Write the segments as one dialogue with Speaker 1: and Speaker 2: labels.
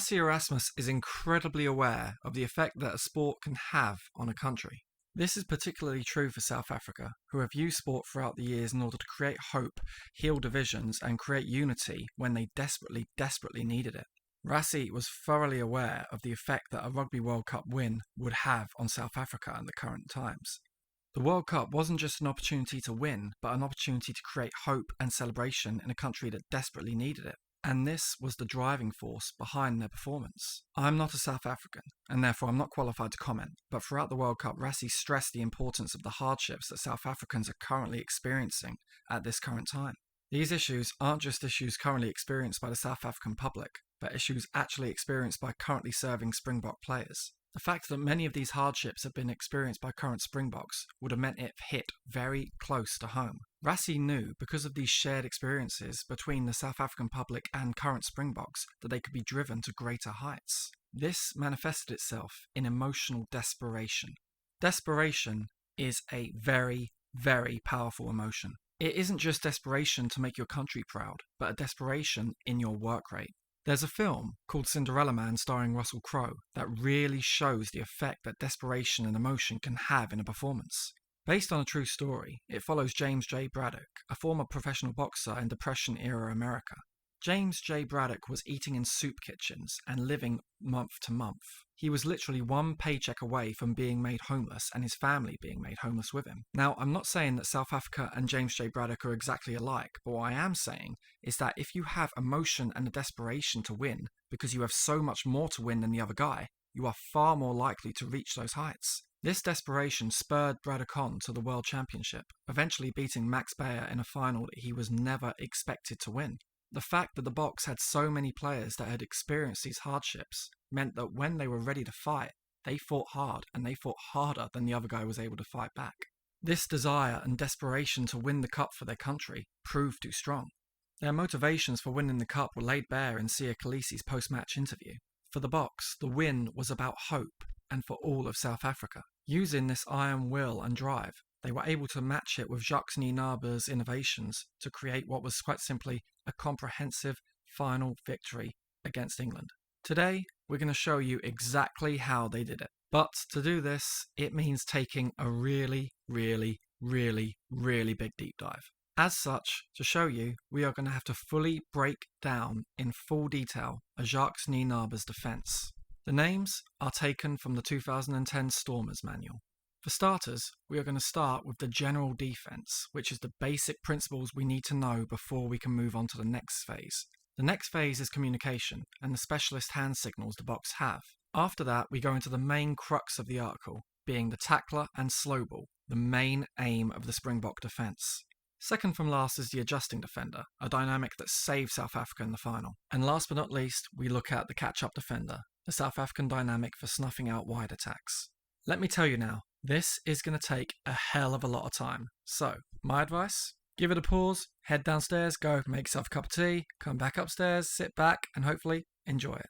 Speaker 1: Rassie Erasmus is incredibly aware of the effect that a sport can have on a country. This is particularly true for South Africa, who have used sport throughout the years in order to create hope, heal divisions, and create unity when they desperately needed it. Rassie was thoroughly aware of the effect that a Rugby World Cup win would have on South Africa in the current times. The World Cup wasn't just an opportunity to win, but an opportunity to create hope and celebration in a country that desperately needed it. And this was the driving force behind their performance. I'm not a South African, and therefore I'm not qualified to comment, but throughout the World Cup, Rassie stressed the importance of the hardships that South Africans are currently experiencing at this current time. These issues aren't just issues currently experienced by the South African public, but issues actually experienced by currently serving Springbok players. The fact that many of these hardships have been experienced by current Springboks would have meant it hit very close to home. Rassie knew, because of these shared experiences between the South African public and current Springboks, that they could be driven to greater heights. This manifested itself in emotional desperation. Desperation is a very, very powerful emotion. It isn't just desperation to make your country proud, but a desperation in your work rate. There's a film called Cinderella Man starring Russell Crowe that really shows the effect that desperation and emotion can have in a performance. Based on a true story, it follows James J. Braddock, a former professional boxer in Depression-era America. James J. Braddock was eating in soup kitchens and living month to month. He was literally one paycheck away from being made homeless and his family being made homeless with him. Now, I'm not saying that South Africa and James J. Braddock are exactly alike, but what I am saying is that if you have emotion and a desperation to win, because you have so much more to win than the other guy, you are far more likely to reach those heights. This desperation spurred Braddock on to the World Championship, eventually beating Max Baer in a final that he was never expected to win. The fact that the Boks had so many players that had experienced these hardships meant that when they were ready to fight, they fought hard, and they fought harder than the other guy was able to fight back. This desire and desperation to win the cup for their country proved too strong. Their motivations for winning the cup were laid bare in Siya Kolisi's post-match interview. For the Boks, the win was about hope, and for all of South Africa. Using this iron will and drive, they were able to match it with Jacques Nienaber's innovations to create what was quite simply a comprehensive final victory against England. Today, we're going to show you exactly how they did it. But to do this, it means taking a really big deep dive. As such, to show you, we are going to have to fully break down in full detail a Jacques Nienaber's defence. The names are taken from the 2010 Stormers Manual. For starters, we are going to start with the general defense, which is the basic principles we need to know before we can move on to the next phase. The next phase is communication and the specialist hand signals the Boks have. After that, we go into the main crux of the article, being the tackler and slow ball, the main aim of the Springbok defence. Second from last is the adjusting defender, a dynamic that saved South Africa in the final. And last but not least, we look at the catch-up defender, the South African dynamic for snuffing out wide attacks. Let me tell you now, this is going to take a hell of a lot of time. So, my advice? Give it a pause, head downstairs, go make yourself a cup of tea, come back upstairs, sit back, and hopefully enjoy it.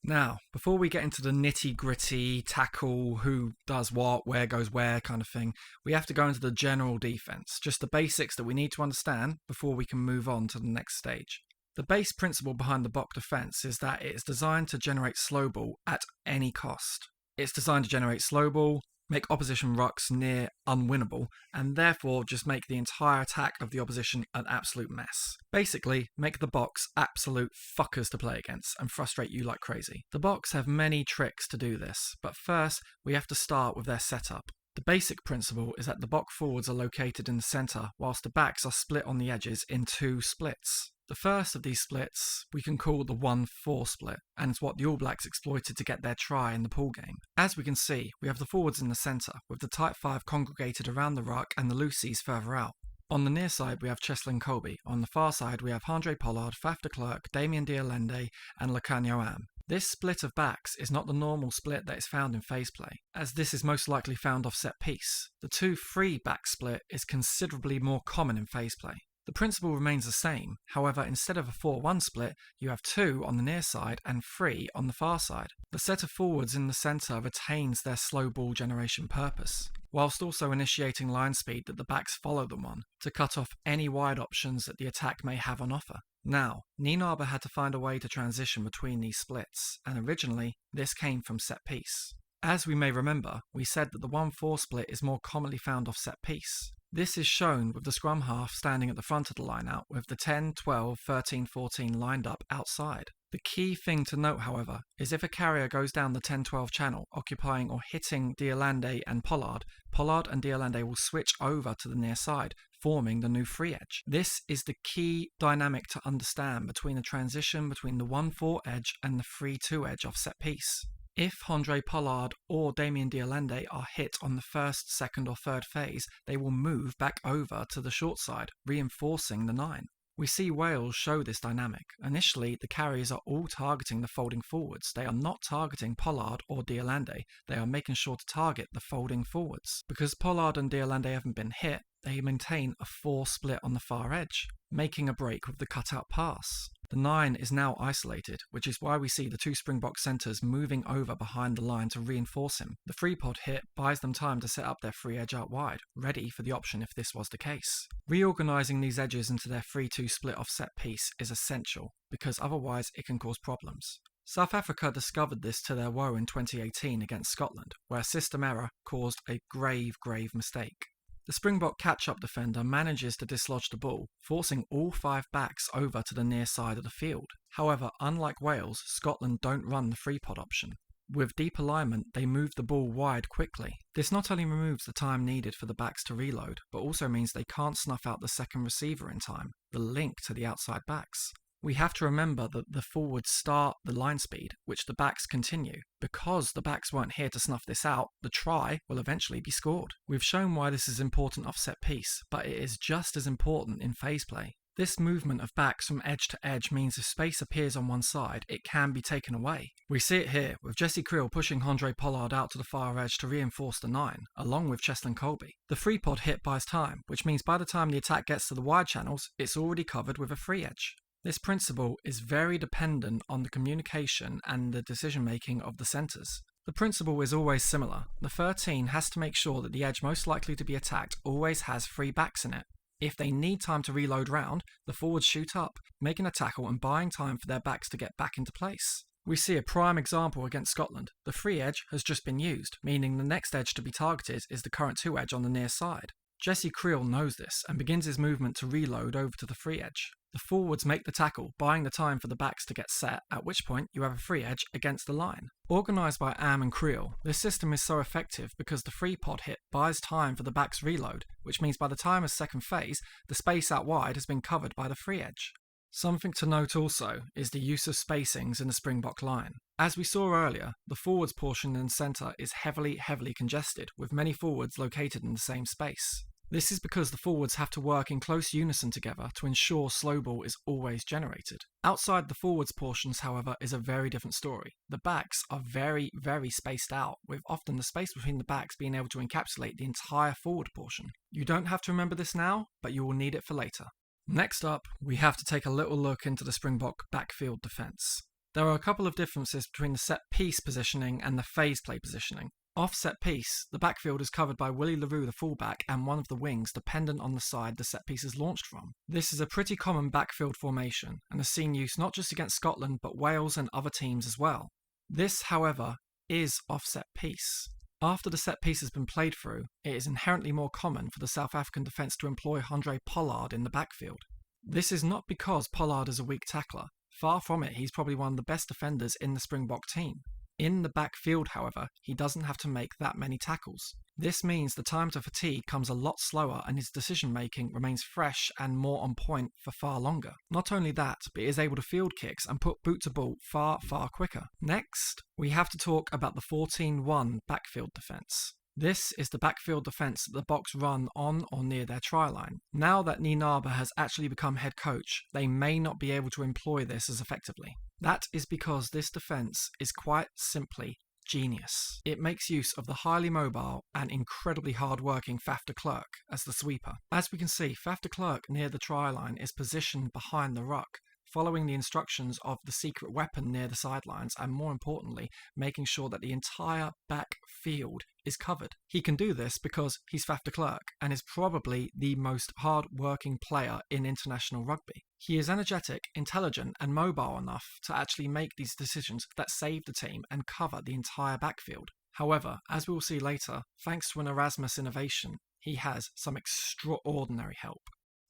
Speaker 1: Now, before we get into the nitty-gritty, tackle, who does what, where goes where kind of thing, we have to go into the general defense, just the basics that we need to understand before we can move on to the next stage. The base principle behind the Bok defense is that it is designed to generate slow ball at any cost. It's designed to generate slow ball, make opposition rucks near unwinnable, and therefore just make the entire attack of the opposition an absolute mess. Basically, make the Boks absolute fuckers to play against and frustrate you like crazy. The Boks have many tricks to do this, but first we have to start with their setup. The basic principle is that the Bok forwards are located in the centre, whilst the backs are split on the edges in two splits. The first of these splits we can call the 1-4 split, and it's what the All Blacks exploited to get their try in the pool game. As we can see, we have the forwards in the centre, with the tight five congregated around the ruck and the loosies further out. On the near side we have Cheslin Kolbe, on the far side we have Handré Pollard, Faf de Klerk, Damien Dialende and Lekanyo Am. This split of backs is not the normal split that is found in phase play, as this is most likely found off set piece. The 2-3 back split is considerably more common in phase play. The principle remains the same, however instead of a 4-1 split, you have 2 on the near side and 3 on the far side. The set of forwards in the centre retains their slow ball generation purpose. whilst also initiating line speed that the backs follow them on to cut off any wide options that the attack may have on offer. Now, Nienaber had to find a way to transition between these splits, and originally this came from set piece. As we may remember, we said that the 1-4 split is more commonly found off set piece. This is shown with the scrum half standing at the front of the line-out with the 10, 12, 13, 14 lined up outside. The key thing to note, however, is if a carrier goes down the 10-12 channel, occupying or hitting Diolande and Pollard, Pollard and Diolande will switch over to the near side, forming the new free edge. This is the key dynamic to understand between the transition between the 1-4 edge and the 3-2 edge off set piece. If Handré Pollard or Damien Diolande are hit on the first, second or third phase, they will move back over to the short side, reinforcing the 9. We see Wales show this dynamic. Initially, the carriers are all targeting the folding forwards. They are not targeting Pollard or Diolande. They are making sure to target the folding forwards. Because Pollard and Diolande haven't been hit, they maintain a 4 split on the far edge, making a break with the cutout pass. The 9 is now isolated, which is why we see the 2 Springbok centres moving over behind the line to reinforce him. The 3-pod hit buys them time to set up their free edge out wide, ready for the option if this was the case. Reorganising these edges into their 3-2 split off set piece is essential, because otherwise it can cause problems. South Africa discovered this to their woe in 2018 against Scotland, where a system error caused a grave mistake. The Springbok catch-up defender manages to dislodge the ball, forcing all 5 backs over to the near side of the field. However, unlike Wales, Scotland don't run the 3-pod option. With deep alignment, they move the ball wide quickly. This not only removes the time needed for the backs to reload, but also means they can't snuff out the second receiver in time, the link to the outside backs. We have to remember that the forwards start the line speed, which the backs continue. Because the backs weren't here to snuff this out, the try will eventually be scored. We've shown why this is important off set piece, but it is just as important in phase play. This movement of backs from edge to edge means if space appears on one side, it can be taken away. We see it here, with Jesse Kriel pushing Handré Pollard out to the far edge to reinforce the 9, along with Cheslin Colby. The 3-pod hit buys time, which means by the time the attack gets to the wide channels, it's already covered with a free edge. This principle is very dependent on the communication and the decision-making of the centres. The principle is always similar. The 13 has to make sure that the edge most likely to be attacked always has 3 backs in it. If they need time to reload round, the forwards shoot up, making a tackle and buying time for their backs to get back into place. We see a prime example against Scotland. The free edge has just been used, meaning the next edge to be targeted is the current 2 edge on the near side. Jesse Kriel knows this and begins his movement to reload over to the free edge. The forwards make the tackle, buying the time for the backs to get set, at which point you have a free edge against the line. Organised by Am and Kriel, this system is so effective because the 3-pod hit buys time for the backs reload, which means by the time of second phase, the space out wide has been covered by the free edge. Something to note also is the use of spacings in the Springbok line. As we saw earlier, the forwards portion in the centre is heavily congested, with many forwards located in the same space. This is because the forwards have to work in close unison together to ensure slow ball is always generated. Outside the forwards portions, however, is a very different story. The backs are very spaced out, with often the space between the backs being able to encapsulate the entire forward portion. You don't have to remember this now, but you will need it for later. Next up, we have to take a little look into the Springbok backfield defence. There are a couple of differences between the set piece positioning and the phase play positioning. Off set piece, the backfield is covered by Willie LaRue the fullback and one of the wings dependent on the side the set piece is launched from. This is a pretty common backfield formation and has seen use not just against Scotland but Wales and other teams as well. This, however, is off set piece. After the set piece has been played through, it is inherently more common for the South African defence to employ Handré Pollard in the backfield. This is not because Pollard is a weak tackler. Far from it, he's probably one of the best defenders in the Springbok team. In the backfield, however, he doesn't have to make that many tackles. This means the time to fatigue comes a lot slower and his decision-making remains fresh and more on point for far longer. Not only that, but he is able to field kicks and put boot to ball far quicker. Next, we have to talk about the 14-1 backfield defence. This is the backfield defence that the Boks run on or near their try line. Now that Nienaber has actually become head coach, they may not be able to employ this as effectively. That is because this defence is quite simply genius. It makes use of the highly mobile and incredibly hard-working KLERK as the sweeper. As we can see, KLERK near the try line is positioned behind the ruck, following the instructions of the secret weapon near the sidelines, and more importantly, making sure that the entire backfield is covered. He can do this because he's Faf de Klerk and is probably the most hard-working player in international rugby. He is energetic, intelligent, and mobile enough to actually make these decisions that save the team and cover the entire backfield. However, as we will see later, thanks to an Erasmus innovation, he has some extraordinary help.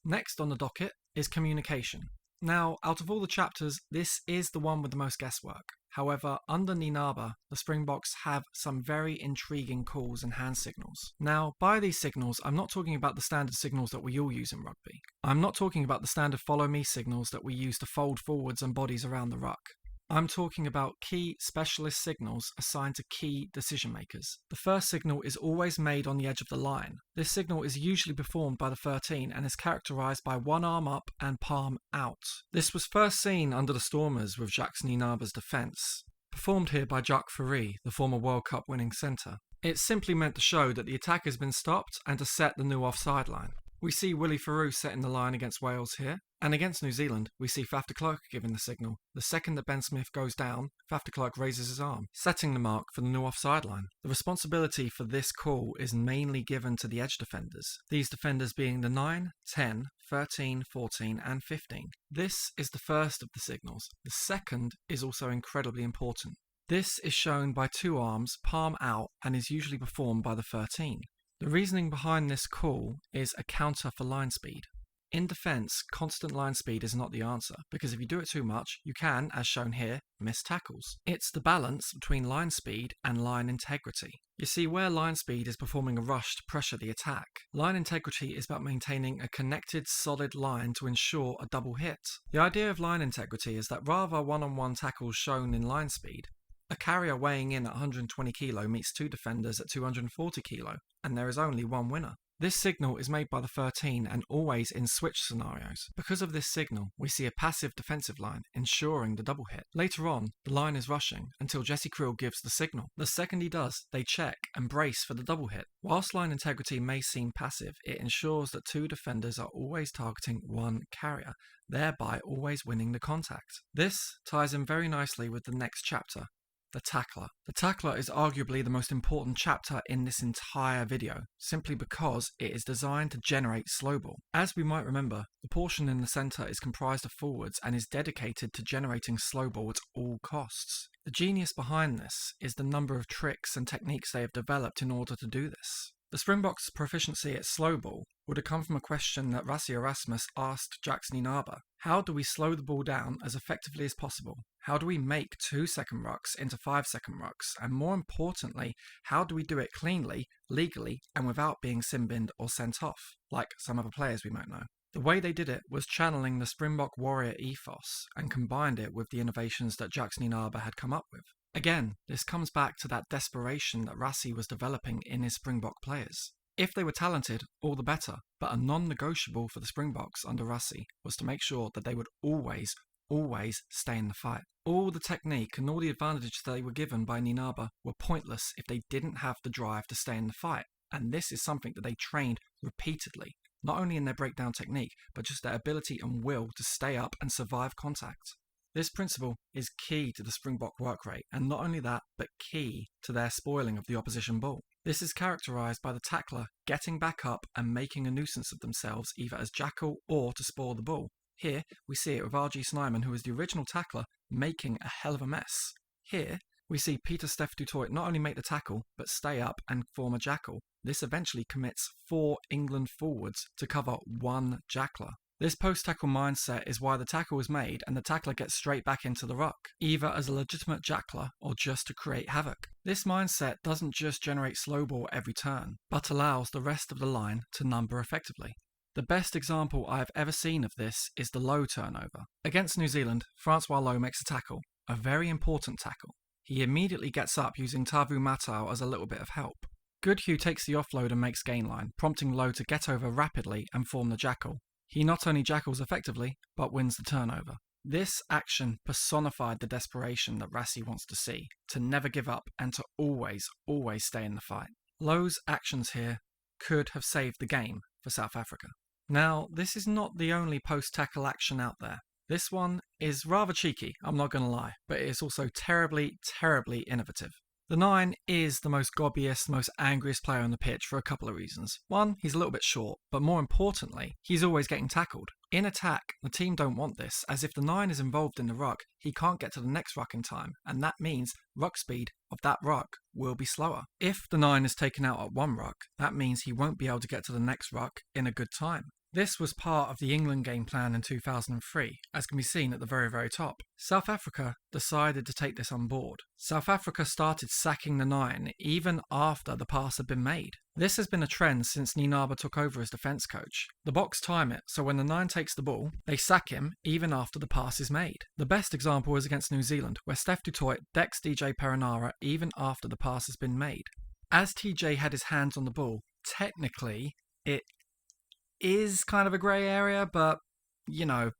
Speaker 1: Next on the docket is communication. Now, out of all the chapters, this is the one with the most guesswork. However, under Nienaber, the Springboks have some very intriguing calls and hand signals. Now, by these signals, I'm not talking about the standard signals that we all use in rugby. I'm not talking about the standard follow me signals that we use to fold forwards and bodies around the ruck. I'm talking about key specialist signals assigned to key decision makers. The first signal is always made on the edge of the line. This signal is usually performed by the 13 and is characterised by one arm up and palm out. This was first seen under the Stormers with Jacques Nienaber's defence, performed here by Jacques Ferry, the former World Cup winning centre. It simply meant to show that the attack has been stopped and to set the new offside line. We see Willie Ferrou setting the line against Wales here, and against New Zealand, we see Faf de Klerk giving the signal. The second that Ben Smith goes down, Faf de Klerk raises his arm, setting the mark for the new offside line. The responsibility for this call is mainly given to the edge defenders, these defenders being the 9, 10, 13, 14 and 15. This is the first of the signals. The second is also incredibly important. This is shown by two arms, palm out, and is usually performed by the 13. The reasoning behind this call is a counter for line speed. In defence, constant line speed is not the answer, because if you do it too much, you can, as shown here, miss tackles. It's the balance between line speed and line integrity. You see, where line speed is performing a rush to pressure the attack, line integrity is about maintaining a connected, solid line to ensure a double hit. The idea of line integrity is that rather one-on-one tackles shown in line speed, a carrier weighing in at 120 kg meets two defenders at 240 kg, and there is only one winner. This signal is made by the 13 and always in switch scenarios. Because of this signal, we see a passive defensive line, ensuring the double hit. Later on, the line is rushing until Jesse Kriel gives the signal. The second he does, they check and brace for the double hit. Whilst line integrity may seem passive, it ensures that two defenders are always targeting one carrier, thereby always winning the contact. This ties in very nicely with the next chapter, the tackler. The tackler is arguably the most important chapter in this entire video, simply because it is designed to generate slow ball. As we might remember, the portion in the centre is comprised of forwards and is dedicated to generating slow ball at all costs. The genius behind this is the number of tricks and techniques they have developed in order to do this. The Springboks' proficiency at slow ball would have come from a question that Rassie Erasmus asked Jacques Nienaber. How do we slow the ball down as effectively as possible? How do we make 2-second rucks into 5-second rucks? And more importantly, how do we do it cleanly, legally, and without being sin-binned or sent off, like some other players we might know? The way they did it was channeling the Springbok warrior ethos and combined it with the innovations that Jacques Nienaber had come up with. Again, this comes back to that desperation that Rassie was developing in his Springbok players. If they were talented, all the better, but a non-negotiable for the Springboks under Rassie was to make sure that they would always stay in the fight. All the technique and all the advantage they were given by Nienaber were pointless if they didn't have the drive to stay in the fight, and this is something that they trained repeatedly, not only in their breakdown technique, but just their ability and will to stay up and survive contact. This principle is key to the Springbok work rate, and not only that, but key to their spoiling of the opposition ball. This is characterised by the tackler getting back up and making a nuisance of themselves either as jackal or to spoil the ball. Here, we see it with R.G. Snyman, who was the original tackler, making a hell of a mess. Here, we see Pieter-Steph du Toit not only make the tackle, but stay up and form a jackal. This eventually commits 4 England forwards to cover one jackler. This post-tackle mindset is why the tackle is made and the tackler gets straight back into the ruck, either as a legitimate jackler or just to create havoc. This mindset doesn't just generate slow ball every turn, but allows the rest of the line to number effectively. The best example I have ever seen of this is the LOUW turnover. Against New Zealand, Francois Louw makes a tackle, a very important tackle. He immediately gets up using Tavu Matau as a little bit of help. Goodhue takes the offload and makes gain line, prompting Louw to get over rapidly and form the jackal. He not only jackals effectively, but wins the turnover. This action personified the desperation that Rassie wants to see, to never give up and to always stay in the fight. Louw's actions here could have saved the game for South Africa. Now, this is not the only post-tackle action out there. This one is rather cheeky, I'm not going to lie, but it is also terribly, terribly innovative. The 9 is the most gobbiest, most angriest player on the pitch for a couple of reasons. One, he's a little bit short, but more importantly, he's always getting tackled. In attack, the team don't want this, as if the 9 is involved in the ruck, he can't get to the next ruck in time, and that means ruck speed of that ruck will be slower. If the 9 is taken out at one ruck, that means he won't be able to get to the next ruck in a good time. This was part of the England game plan in 2003, as can be seen at the very, very top. South Africa decided to take this on board. South Africa started sacking the 9 even after the pass had been made. This has been a trend since Nienaber took over as defence coach. The Boks time it, so when the 9 takes the ball, they sack him even after the pass is made. The best example was against New Zealand, where Steph du Toit decks DJ Perenara even after the pass has been made. As TJ had his hands on the ball, technically, it is kind of a grey area, but, you know,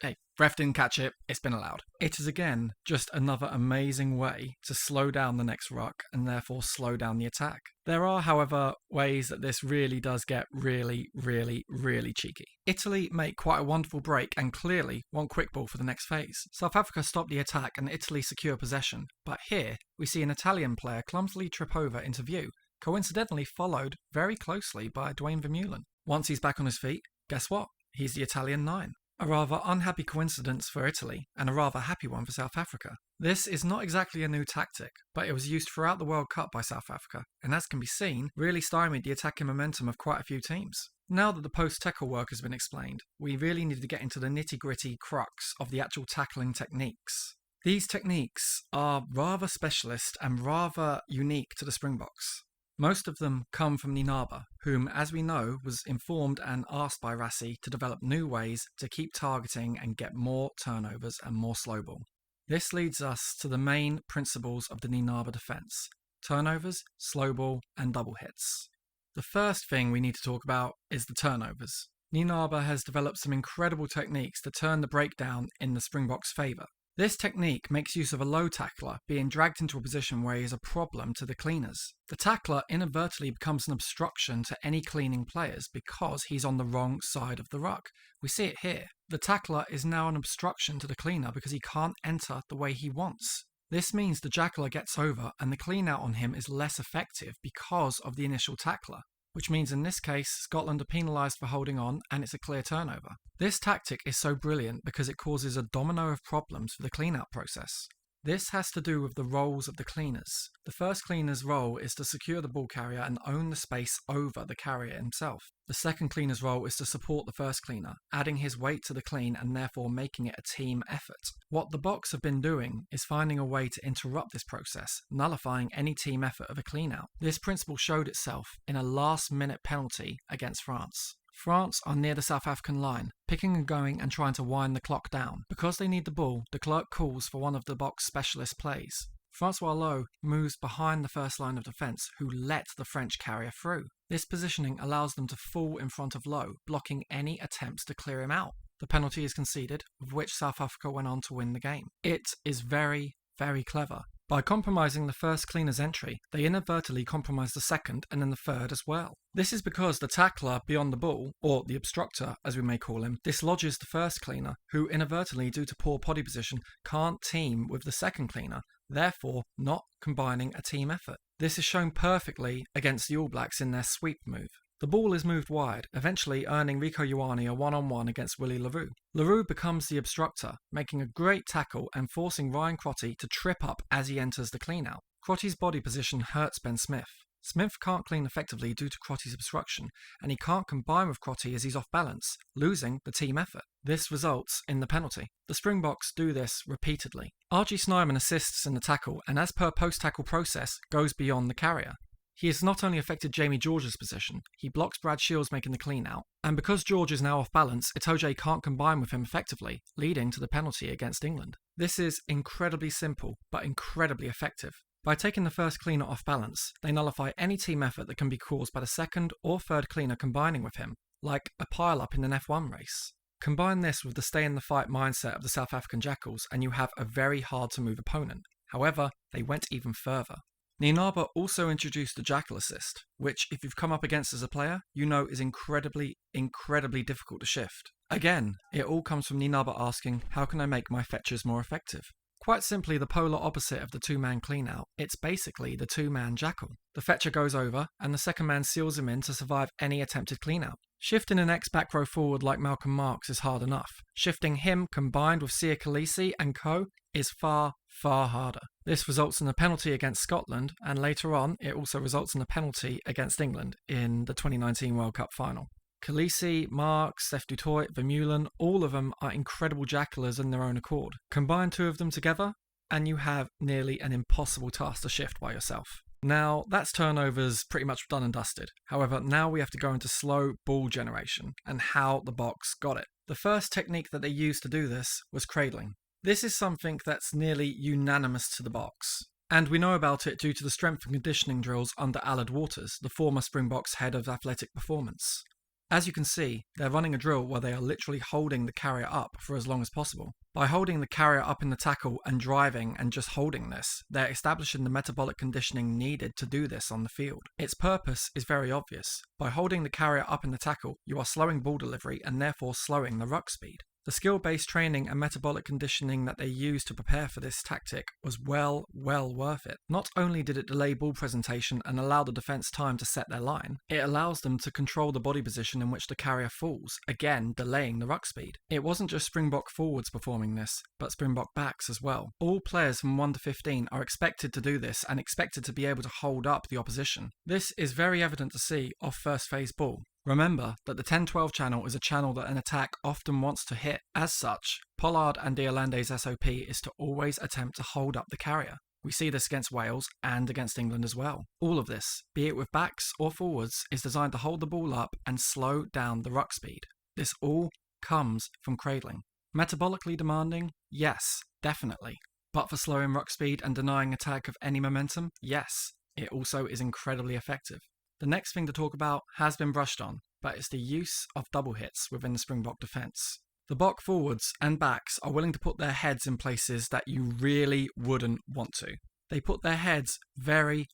Speaker 1: hey, ref didn't catch it, it's been allowed. It is again just another amazing way to slow down the next ruck and therefore slow down the attack. There are, however, ways that this really does get really, really, really cheeky. Italy make quite a wonderful break and clearly want quick ball for the next phase. South Africa stop the attack and Italy secure possession, but here we see an Italian player clumsily trip over into view, coincidentally followed very closely by Dwayne Vermeulen. Once he's back on his feet, guess what? He's the Italian 9. A rather unhappy coincidence for Italy, and a rather happy one for South Africa. This is not exactly a new tactic, but it was used throughout the World Cup by South Africa, and as can be seen, really stymied the attacking momentum of quite a few teams. Now that the post-tackle work has been explained, we really need to get into the nitty-gritty crux of the actual tackling techniques. These techniques are rather specialist and rather unique to the Springboks. Most of them come from Nienaber, whom, as we know, was informed and asked by Rassie to develop new ways to keep targeting and get more turnovers and more slow ball. This leads us to the main principles of the Nienaber defence: turnovers, slow ball, and double hits. The first thing we need to talk about is the turnovers. Nienaber has developed some incredible techniques to turn the breakdown in the Springboks' favour. This technique makes use of a low tackler being dragged into a position where he is a problem to the cleaners. The tackler inadvertently becomes an obstruction to any cleaning players because he's on the wrong side of the ruck. We see it here. The tackler is now an obstruction to the cleaner because he can't enter the way he wants. This means the JACKAL gets over and the clean out on him is less effective because of the initial tackler, which means in this case Scotland are penalised for holding on and it's a clear turnover. This tactic is so brilliant because it causes a domino of problems for the clean-out process. This has to do with the roles of the cleaners. The first cleaner's role is to secure the ball carrier and own the space over the carrier himself. The second cleaner's role is to support the first cleaner, adding his weight to the clean and therefore making it a team effort. What the Boks have been doing is finding a way to interrupt this process, nullifying any team effort of a clean-out. This principle showed itself in a last-minute penalty against France. France are near the South African line, picking and going and trying to wind the clock down. Because they need the ball, the KLERK calls for one of the Boks' specialist plays. Francois LOUW moves behind the first line of defence, who let the French carrier through. This positioning allows them to fall in front of LOUW, blocking any attempts to clear him out. The penalty is conceded, with which South Africa went on to win the game. It is very, very clever. By compromising the first cleaner's entry, they inadvertently compromise the second and then the third as well. This is because the tackler beyond the ball, or the obstructor as we may call him, dislodges the first cleaner, who inadvertently due to poor body position can't team with the second cleaner, therefore not combining a team effort. This is shown perfectly against the All Blacks in their sweep move. The ball is moved wide, eventually earning Rico Ioane a one-on-one against Willie le Roux. Le Roux becomes the obstructor, making a great tackle and forcing Ryan Crotty to trip up as he enters the clean-out. Crotty's body position hurts Ben Smith. Smith can't clean effectively due to Crotty's obstruction, and he can't combine with Crotty as he's off balance, losing the team effort. This results in the penalty. The Springboks do this repeatedly. R.G. Snyman assists in the tackle, and as per post-tackle process, goes beyond the carrier. He has not only affected Jamie George's position, he blocks Brad Shields making the clean out, and because George is now off balance, Itoje can't combine with him effectively, leading to the penalty against England. This is incredibly simple, but incredibly effective. By taking the first cleaner off balance, they nullify any team effort that can be caused by the second or third cleaner combining with him, like a pile-up in an F1 race. Combine this with the stay-in-the-fight mindset of the South African JACKALs, and you have a very hard-to-move opponent. However, they went even further. Nienaber also introduced the JACKAL assist, which if you've come up against as a player, you know is incredibly difficult to shift. Again, it all comes from Nienaber asking, how can I make my fetchers more effective? Quite simply the polar opposite of the two-man clean-out, it's basically the two-man JACKAL. The fetcher goes over, and the second man seals him in to survive any attempted clean-out. Shifting an ex-back row forward like Malcolm Marx is hard enough. Shifting him combined with Siya Kolisi and co is far harder. This results in a penalty against Scotland, and later on it also results in a penalty against England in the 2019 World Cup final. Kolisi, Marx, Steph du Toit, Vermeulen, all of them are incredible jackalers in their own accord. Combine two of them together, and you have nearly an impossible task to shift by yourself. Now, that's turnovers pretty much done and dusted. However, now we have to go into slow ball generation, and how the Boks got it. The first technique that they used to do this was cradling. This is something that's nearly unanimous to the Boks. And we know about it due to the strength and conditioning drills under Aled Waters, the former Springbok's head of athletic performance. As you can see, they're running a drill where they are literally holding the carrier up for as long as possible. By holding the carrier up in the tackle and driving and just holding this, they're establishing the metabolic conditioning needed to do this on the field. Its purpose is very obvious. By holding the carrier up in the tackle, you are slowing ball delivery and therefore slowing the ruck speed. The skill-based training and metabolic conditioning that they used to prepare for this tactic was well worth it. Not only did it delay ball presentation and allow the defence time to set their line, it allows them to control the body position in which the carrier falls, again delaying the ruck speed. It wasn't just Springbok forwards performing this, but Springbok backs as well. All players from 1 to 15 are expected to do this and expected to be able to hold up the opposition. This is very evident to see off first phase ball. Remember that the 10-12 channel is a channel that an attack often wants to hit. As such, Pollard and D'Alande's SOP is to always attempt to hold up the carrier. We see this against Wales and against England as well. All of this, be it with backs or forwards, is designed to hold the ball up and slow down the ruck speed. This all comes from cradling. Metabolically demanding? Yes, definitely. But for slowing ruck speed and denying attack of any momentum? Yes, it also is incredibly effective. The next thing to talk about has been brushed on, but it's the use of double hits within the Springbok defence. The Bok forwards and backs are willing to put their heads in places that you really wouldn't want to. They put their heads very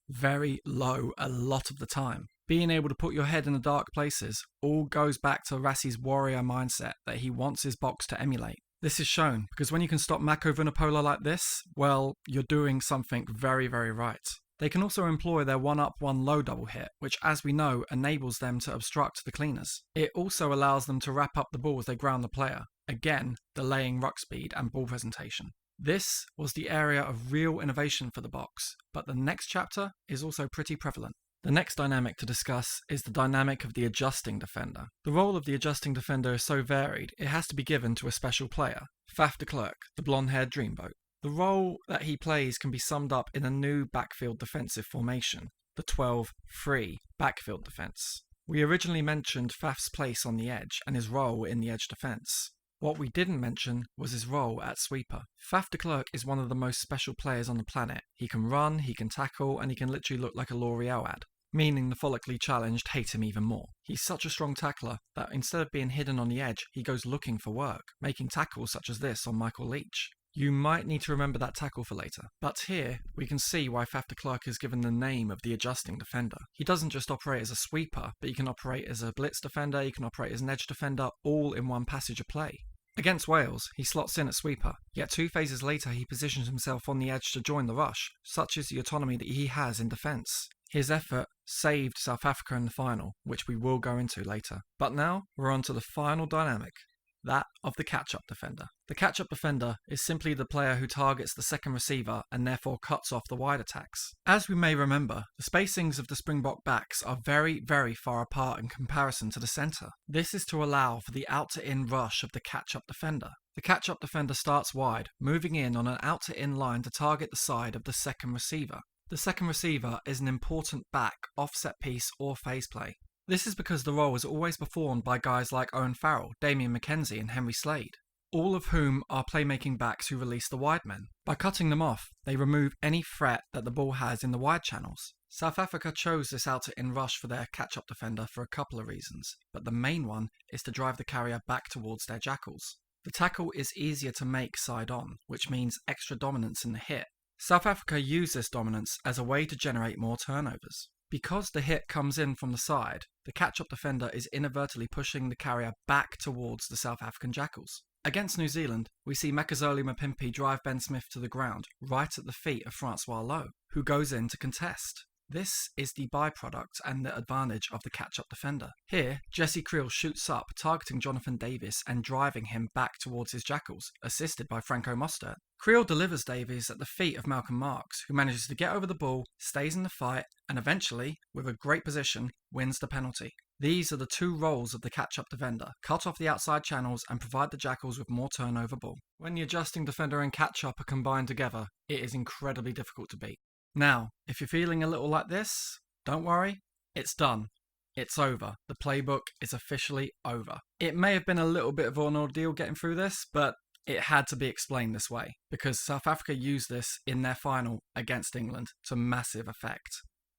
Speaker 1: low a lot of the time. Being able to put your head in the dark places all goes back to Rassie's warrior mindset that he wants his Boks to emulate. This is shown because when you can stop Mako Vunipola like this, well, you're doing something very right. They can also employ their 1-up, 1-low double hit, which as we know enables them to obstruct the cleaners. It also allows them to wrap up the ball as they ground the player, again delaying ruck speed and ball presentation. This was the area of real innovation for the Boks, but the next chapter is also pretty prevalent. The next dynamic to discuss is the dynamic of the adjusting defender. The role of the adjusting defender is so varied, it has to be given to a special player, Faf de Klerk, the blonde-haired dreamboat. The role that he plays can be summed up in a new backfield defensive formation, the 12-3 backfield defense. We originally mentioned Faf's place on the edge and his role in the edge defense. What we didn't mention was his role at sweeper. Faf de Klerk is one of the most special players on the planet. He can run, he can tackle, and he can literally look like a L'Oreal ad, meaning the follically challenged hate him even more. He's such a strong tackler that instead of being hidden on the edge, he goes looking for work, making tackles such as this on Michael Leach. You might need to remember that tackle for later. But here, we can see why Faf de Klerk is given the name of the adjusting defender. He doesn't just operate as a sweeper, but he can operate as a blitz defender, he can operate as an edge defender, all in one passage of play. Against Wales, he slots in at sweeper, yet 2 phases later he positions himself on the edge to join the rush. Such is the autonomy that he has in defence. His effort saved South Africa in the final, which we will go into later. But now, we're on to the final dynamic. That of the catch-up defender. The catch-up defender is simply the player who targets the second receiver and therefore cuts off the wide attacks. As we may remember, the spacings of the Springbok backs are very far apart in comparison to the centre. This is to allow for the out-to-in rush of the catch-up defender. The catch-up defender starts wide, moving in on an out-to-in line to target the side of the second receiver. The second receiver is an important back, offset piece or phase play. This is because the role is always performed by guys like Owen Farrell, Damien McKenzie and Henry Slade, all of whom are playmaking backs who release the wide men. By cutting them off, they remove any threat that the ball has in the wide channels. South Africa chose this out-to-in rush for their catch-up defender for a couple of reasons, but the main one is to drive the carrier back towards their jackals. The tackle is easier to make side-on, which means extra dominance in the hit. South Africa used this dominance as a way to generate more turnovers. Because the hit comes in from the side, the catch-up defender is inadvertently pushing the carrier back towards the South African Jackals. Against New Zealand, we see Mekazole Mapimpi drive Ben Smith to the ground, right at the feet of Francois LOUW, who goes in to contest. This is the byproduct and the advantage of the catch-up defender. Here, Jesse Kriel shoots up, targeting Jonathan Davies and driving him back towards his Jackals, assisted by Franco Mostert. Kriel delivers Davies at the feet of Malcolm Marx, who manages to get over the ball, stays in the fight, and eventually, with a great position, wins the penalty. These are the two roles of the catch-up defender: cut off the outside channels and provide the Jackals with more turnover ball. When the adjusting defender and catch-up are combined together, it is incredibly difficult to beat. Now, if you're feeling a little like this, don't worry, it's done. It's over. The playbook is officially over. It may have been a little bit of an ordeal getting through this, but it had to be explained this way, because South Africa used this in their final against England to massive effect.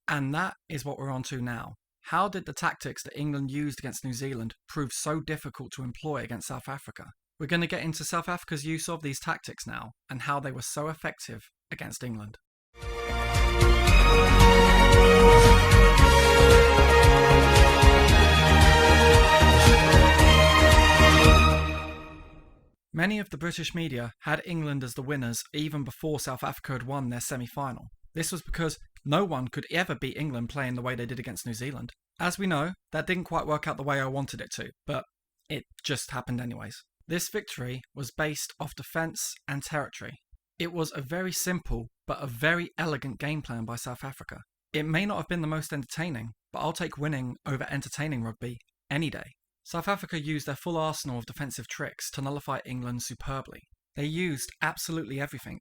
Speaker 1: And that is what we're on to now. How did the tactics that England used against New Zealand prove so difficult to employ against South Africa? We're going to get into South Africa's use of these tactics now, and how they were so effective against England. Many of the British media had England as the winners even before South Africa had won their semi-final. This was because no one could ever beat England playing the way they did against New Zealand. As we know, that didn't quite work out the way I wanted it to, but it just happened anyways. This victory was based off defence and territory. It was a very simple but a very elegant game plan by South Africa. It may not have been the most entertaining, but I'll take winning over entertaining rugby any day. South Africa used their full arsenal of defensive tricks to nullify England superbly. They used absolutely everything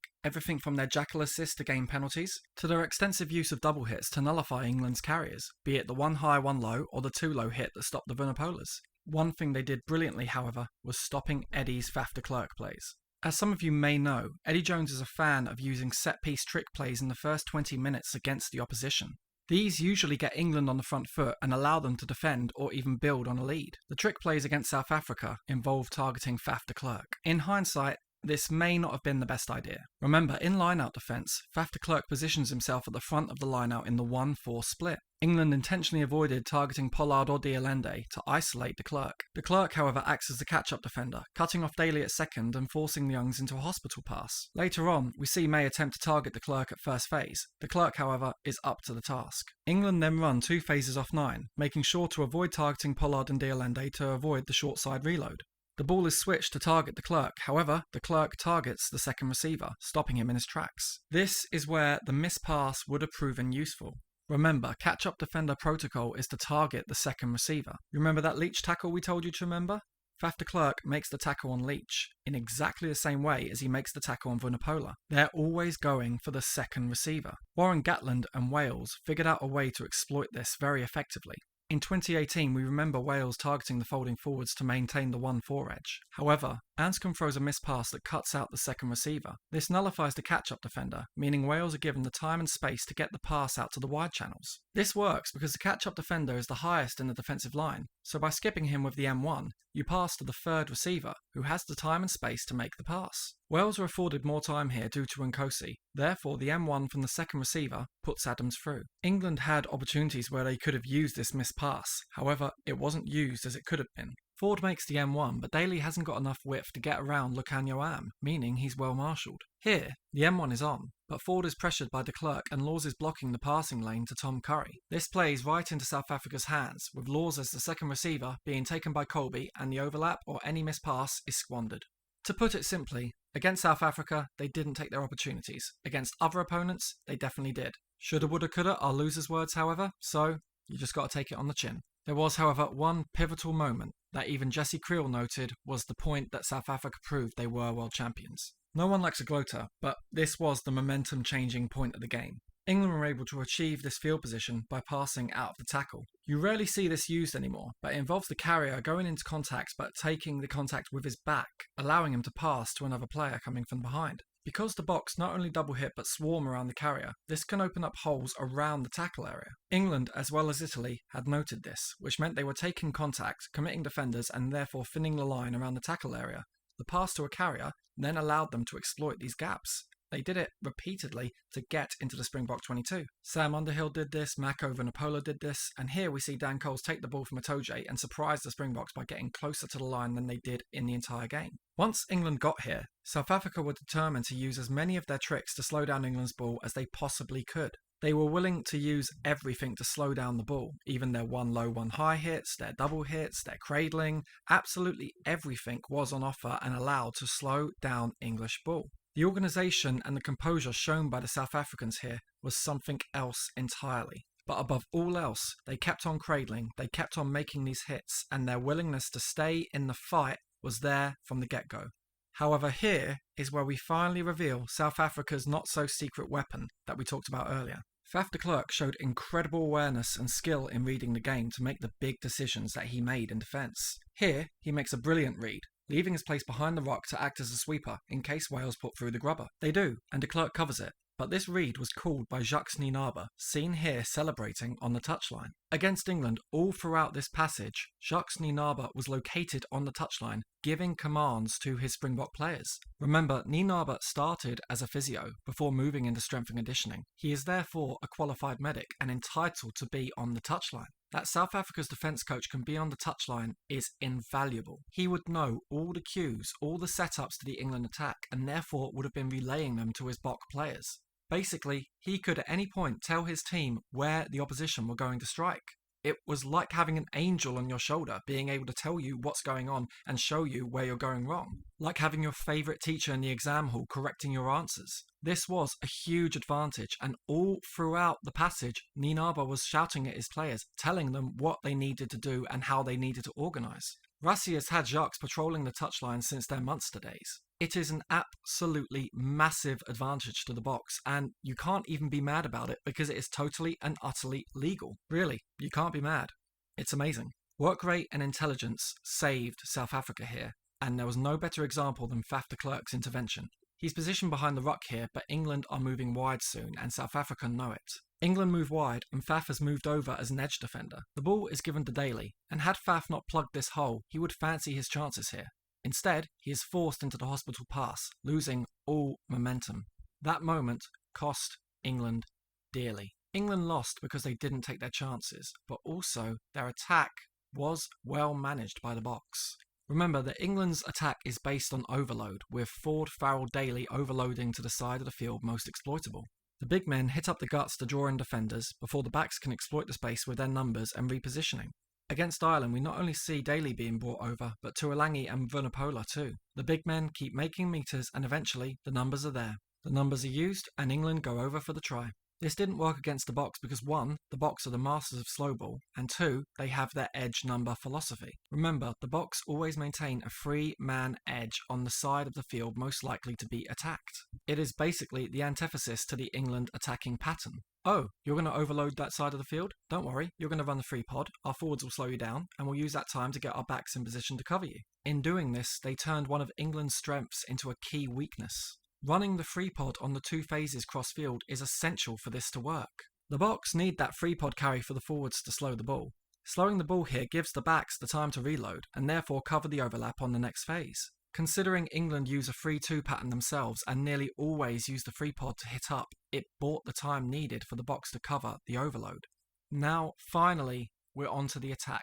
Speaker 1: from their JACKAL assist to gain penalties, to their extensive use of double hits to nullify England's carriers, be it the one high, one low, or the two low hit that stopped the Vunipolas. One thing they did brilliantly, however, was stopping Eddie's KLERK plays. As some of you may know, Eddie Jones is a fan of using set-piece trick plays in the first 20 minutes against the opposition. These usually get England on the front foot and allow them to defend or even build on a lead. The trick plays against South Africa involve targeting KLERK. In hindsight, this may not have been the best idea. Remember, in line-out defence, KLERK positions himself at the front of the line-out in the 1-4 split. England intentionally avoided targeting Pollard or Dialende to isolate de Klerk. De Klerk, however, acts as the catch-up defender, cutting off Daly at second and forcing the Youngs into a hospital pass. Later on, we see May attempt to target de Klerk at first phase. De Klerk, however, is up to the task. England then run 2 phases off 9, making sure to avoid targeting Pollard and Dialende to avoid the short side reload. The ball is switched to target de Klerk, however, de Klerk targets the second receiver, stopping him in his tracks. This is where the missed pass would have proven useful. Remember, catch-up defender protocol is to target the second receiver. You remember that Leach tackle we told you to remember? Faf de Klerk makes the tackle on Leach in exactly the same way as he makes the tackle on Vunipola. They're always going for the second receiver. Warren Gatland and Wales figured out a way to exploit this very effectively. In 2018, we remember Wales targeting the folding forwards to maintain the 1-4 edge. However, Anscombe throws a missed pass that cuts out the second receiver. This nullifies the catch-up defender, meaning Wales are given the time and space to get the pass out to the wide channels. This works because the catch-up defender is the highest in the defensive line, so by skipping him with the M1, you pass to the third receiver, who has the time and space to make the pass. Wales are afforded more time here due to Nkosi, therefore the M1 from the second receiver puts Adams through. England had opportunities where they could have used this missed pass, however it wasn't used as it could have been. Ford makes the M1, but Daly hasn't got enough width to get around Lucanio Am, meaning he's well marshalled. Here, the M1 is on, but Ford is pressured by de Klerk and Laws is blocking the passing lane to Tom Curry. This plays right into South Africa's hands, with Laws as the second receiver being taken by Colby and the overlap or any missed pass is squandered. To put it simply, against South Africa, they didn't take their opportunities. Against other opponents, they definitely did. Shoulda, woulda, coulda are losers' words, however, so you just got to take it on the chin. There was, however, one pivotal moment that even Jesse Kriel noted was the point that South Africa proved they were world champions. No one likes a gloater, but this was the momentum-changing point of the game. England were able to achieve this field position by passing out of the tackle. You rarely see this used anymore, but it involves the carrier going into contact but taking the contact with his back, allowing him to pass to another player coming from behind. Because the box not only double hit but swarm around the carrier, this can open up holes around the tackle area. England, as well as Italy, had noted this, which meant they were taking contact, committing defenders and therefore thinning the line around the tackle area. The pass to a carrier then allowed them to exploit these gaps. They did it repeatedly to get into the Springbok 22. Sam Underhill did this, Mako Vunipola did this, and here we see Dan Coles take the ball from Itoje and surprise the Springboks by getting closer to the line than they did in the entire game. Once England got here, South Africa were determined to use as many of their tricks to slow down England's ball as they possibly could. They were willing to use everything to slow down the ball, even their one low, one high hits, their double hits, their cradling. Absolutely everything was on offer and allowed to slow down English ball. The organisation and the composure shown by the South Africans here was something else entirely. But above all else, they kept on cradling, they kept on making these hits, and their willingness to stay in the fight was there from the get-go. However, here is where we finally reveal South Africa's not-so-secret weapon that we talked about earlier. Faf de Klerk showed incredible awareness and skill in reading the game to make the big decisions that he made in defence. Here, he makes a brilliant read, leaving his place behind the ruck to act as a sweeper in case Wales put through the grubber. They do, and de Klerk covers it. But this read was called by Jacques Nienaber, seen here celebrating on the touchline. Against England, all throughout this passage, Jacques Nienaber was located on the touchline, giving commands to his Springbok players. Remember, Nienaber started as a physio before moving into strength and conditioning. He is therefore a qualified medic and entitled to be on the touchline. That South Africa's defence coach can be on the touchline is invaluable. He would know all the cues, all the setups to the England attack, and therefore would have been relaying them to his Bok players. Basically, he could at any point tell his team where the opposition were going to strike. It was like having an angel on your shoulder, being able to tell you what's going on and show you where you're going wrong. Like having your favourite teacher in the exam hall correcting your answers. This was a huge advantage, and all throughout the passage, Nienaber was shouting at his players, telling them what they needed to do and how they needed to organise. Rassie has had Jacques patrolling the touchline since their Munster days. It is an absolutely massive advantage to the Boks, and you can't even be mad about it because it is totally and utterly legal. Really, you can't be mad. It's amazing. Work rate and intelligence saved South Africa here, and there was no better example than Faf de Klerk's intervention. He's positioned behind the ruck here, but England are moving wide soon, and South Africa know it. England move wide, and Faf has moved over as an edge defender. The ball is given to Daly, and had Faf not plugged this hole, he would fancy his chances here. Instead, he is forced into the hospital pass, losing all momentum. That moment cost England dearly. England lost because they didn't take their chances, but also their attack was well managed by the Boks. Remember that England's attack is based on overload, with Ford, Farrell, Daly overloading to the side of the field most exploitable. The big men hit up the guts to draw in defenders before the backs can exploit the space with their numbers and repositioning. Against Ireland, we not only see Daly being brought over, but Tuolangi and Vunipola too. The big men keep making meters, and eventually the numbers are there. The numbers are used, and England go over for the try. This didn't work against the Boks because 1, the Boks are the masters of slow ball, and 2, they have their edge number philosophy. Remember, the Boks always maintain a 3-man edge on the side of the field most likely to be attacked. It is basically the antithesis to the England attacking pattern. Oh, you're going to overload that side of the field? Don't worry, you're going to run the free pod, our forwards will slow you down, and we'll use that time to get our backs in position to cover you. In doing this, they turned one of England's strengths into a key weakness. Running the free pod on the 2 phases cross-field is essential for this to work. The Boks need that free pod carry for the forwards to slow the ball. Slowing the ball here gives the backs the time to reload, and therefore cover the overlap on the next phase. Considering England use a 3-2 pattern themselves and nearly always use the free pod to hit up, it bought the time needed for the Boks to cover the overload. Now, finally, we're on to the attack.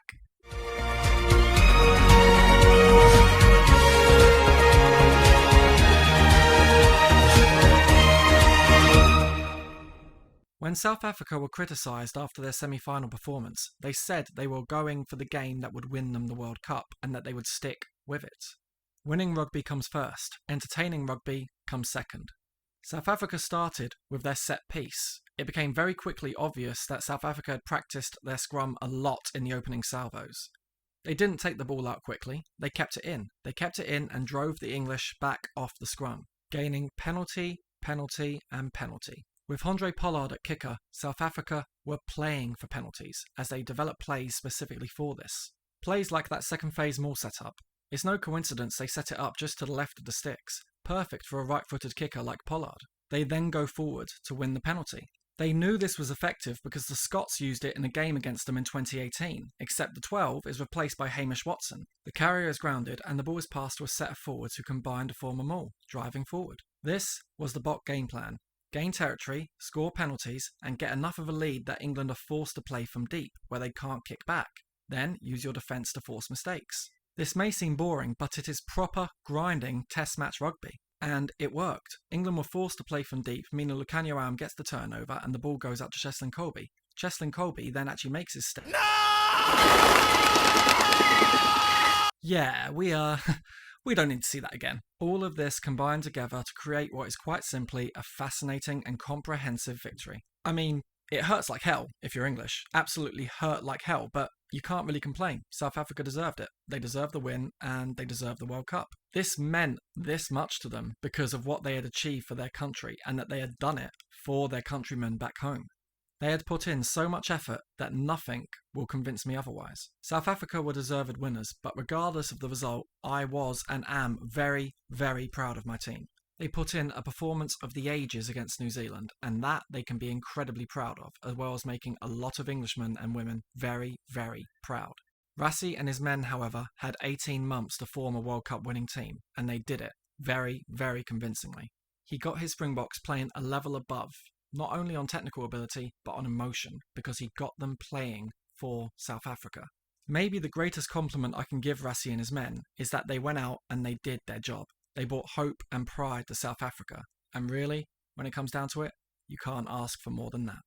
Speaker 1: When South Africa were criticised after their semi-final performance, they said they were going for the game that would win them the World Cup and that they would stick with it. Winning rugby comes first, entertaining rugby comes second. South Africa started with their set piece. It became very quickly obvious that South Africa had practiced their scrum a lot in the opening salvos. They didn't take the ball out quickly, they kept it in. They kept it in and drove the English back off the scrum, gaining penalty, penalty and penalty. With Andre Pollard at kicker, South Africa were playing for penalties as they developed plays specifically for this. Plays like that second phase maul setup. It's no coincidence they set it up just to the left of the sticks, perfect for a right-footed kicker like Pollard. They then go forward to win the penalty. They knew this was effective because the Scots used it in a game against them in 2018, except the 12 is replaced by Hamish Watson. The carrier is grounded and the ball is passed to a set of forwards who combine to form a maul, driving forward. This was the Bok game plan. Gain territory, score penalties, and get enough of a lead that England are forced to play from deep, where they can't kick back. Then use your defence to force mistakes. This may seem boring, but it is proper, grinding test match rugby. And it worked. England were forced to play from deep, meaning Lucanio gets the turnover and the ball goes up to Cheslin Kolbe. Cheslin Kolbe then actually makes his step. No! Yeah, we don't need to see that again. All of this combined together to create what is quite simply a fascinating and comprehensive victory. I mean, it hurts like hell if you're English. Absolutely hurt like hell, but you can't really complain. South Africa deserved it. They deserved the win and they deserved the World Cup. This meant this much to them because of what they had achieved for their country and that they had done it for their countrymen back home. They had put in so much effort that nothing will convince me otherwise. South Africa were deserved winners, but regardless of the result, I was and am very, very proud of my team. They put in a performance of the ages against New Zealand, and that they can be incredibly proud of, as well as making a lot of Englishmen and women very, very proud. Rassie and his men, however, had 18 months to form a World Cup winning team, and they did it very, very convincingly. He got his Springboks playing a level above, not only on technical ability, but on emotion, because he got them playing for South Africa. Maybe the greatest compliment I can give Rassie and his men is that they went out and they did their job. They brought hope and pride to South Africa. And really, when it comes down to it, you can't ask for more than that.